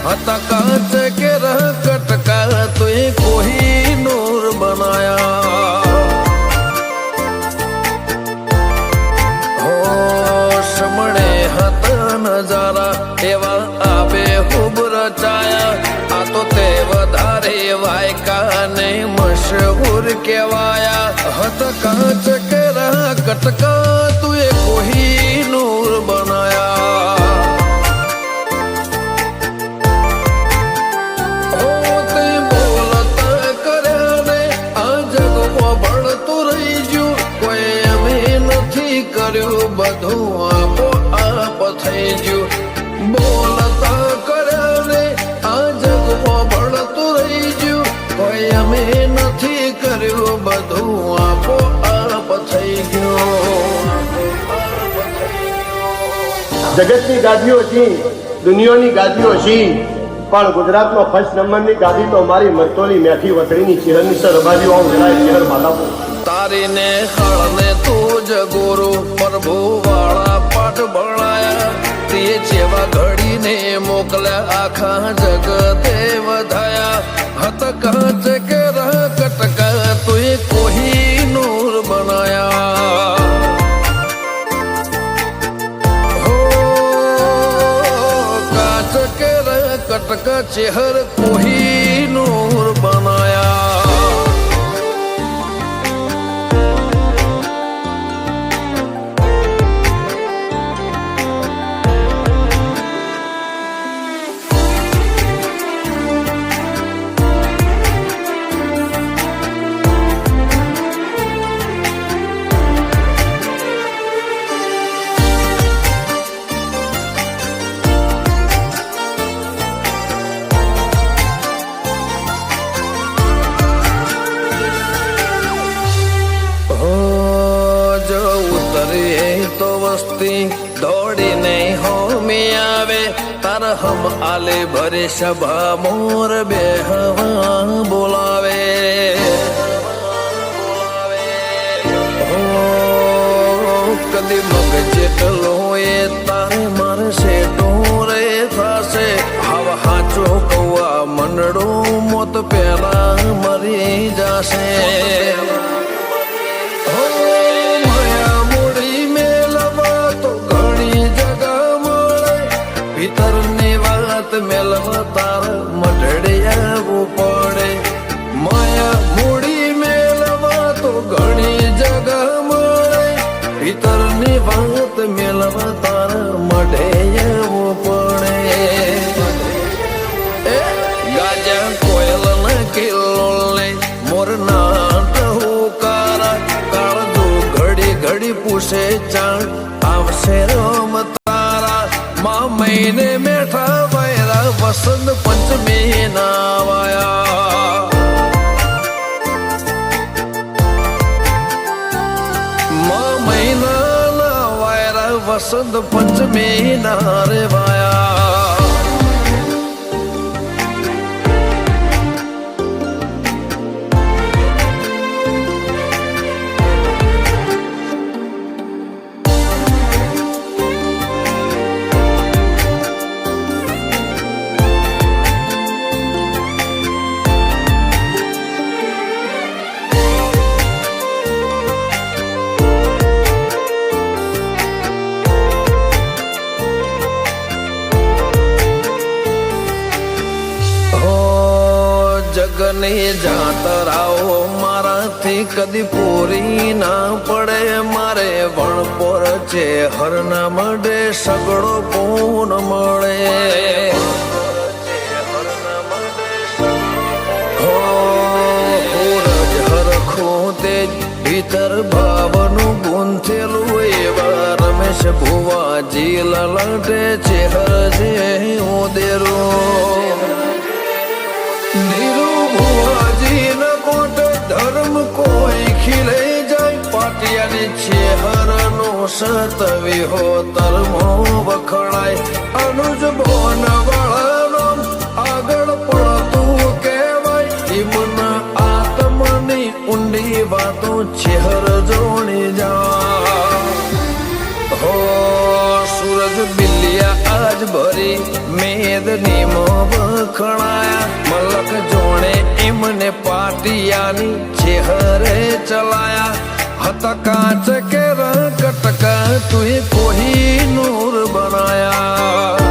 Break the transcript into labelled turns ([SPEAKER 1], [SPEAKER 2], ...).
[SPEAKER 1] हता कांच के रह कटका तुए कोही नूर बनाया हो समणे हत नजारा एवा आबे खूब रचाया आ तो ते वधारे वायका ने मशहूर केवाया हत कांच के रह कटका तुए कोही नूर बनाया બધું આપો આપ થઈ ગયું બોલતા કર્યા રે આ જગમાં ભળતું રહી ગયું કોઈ અમે નથી કર્યું બધું આપો આપ થઈ ગયું
[SPEAKER 2] જગતની ગાદીઓ છી દુનિયાની ગાદીઓ છી પણ ગુજરાતનો ફર્સ્ટ નંબરની ગાદી તો મારી મરતોલી મેઠી વતડીની ચિહરની સર રબાજી આવું જરાય ચિહર માલાપુર
[SPEAKER 1] તારીને ખળને તું જ ગુરુ પ્રભુ વાળા પાઠ ભણાયા તે જેવા ઘડીને મોકલ્યા આખા જગતે વધાયા હત કાંચ કે રહ કટકા તુએ કોહી નૂર બનાયા હો કાંચ કે રહ કટકા ચેહર કોહી નૂર બનાયા तो वस्ती दौड़ी नहीं हो में आवे तार हम आले भरे सभा मोर बेहवा बोलावे हो कदी मग जेटलो ए तारे मारे से डोरे थासे हवा हाचो कौआ मनडो मोत पेला मरी जासे ભીતરની વાત મેલવા તાર મઢડે આવવું પડે માયા મૂડી મેલવા તો ઘણી જગા મળે ભીતરની વાત મેલવા તાર મઢે આવવું પડે ગાજા કોયલ ના કિલ્લો મોર ના હુકારા કાળજો ઘડી ઘડી પૂછે ચાણ આવશે રમત મહિને મેઠા વૈરા વસંત પંચમી નાવાયા મહિના ના વૈરા વસંત પંચમી ના રેવાયા જગની જાતરાઓ મારાથી કદી પૂરી ના પડે મારે વણપોર છે હરના મડે સગડો પૂન મળે હો પૂરજ હરખું તે ભીતર ભાવનું ગુંથેલું એવા રમેશ ભુવાજી લલાટે છે હરજે ઉદેરું ધર્મ કોઈ ખીલે જાય પાટિયાની છે હરનો સતવી હો તરમો વખણાય અનુજ બોન વાળાનો આગળ પડતું કહેવાય હિમના આત્મની ઊંડી વાતો છે હર જોણી જા હો સૂરજ બિલિયા આજ ભરી મેદ વેદની વખણાયા મલક જોણે એમને પાટિયાની ચેહરે ચલાયા હતા કાચ કે રંગ કટકા તુએ કોઈ નૂર બનાયા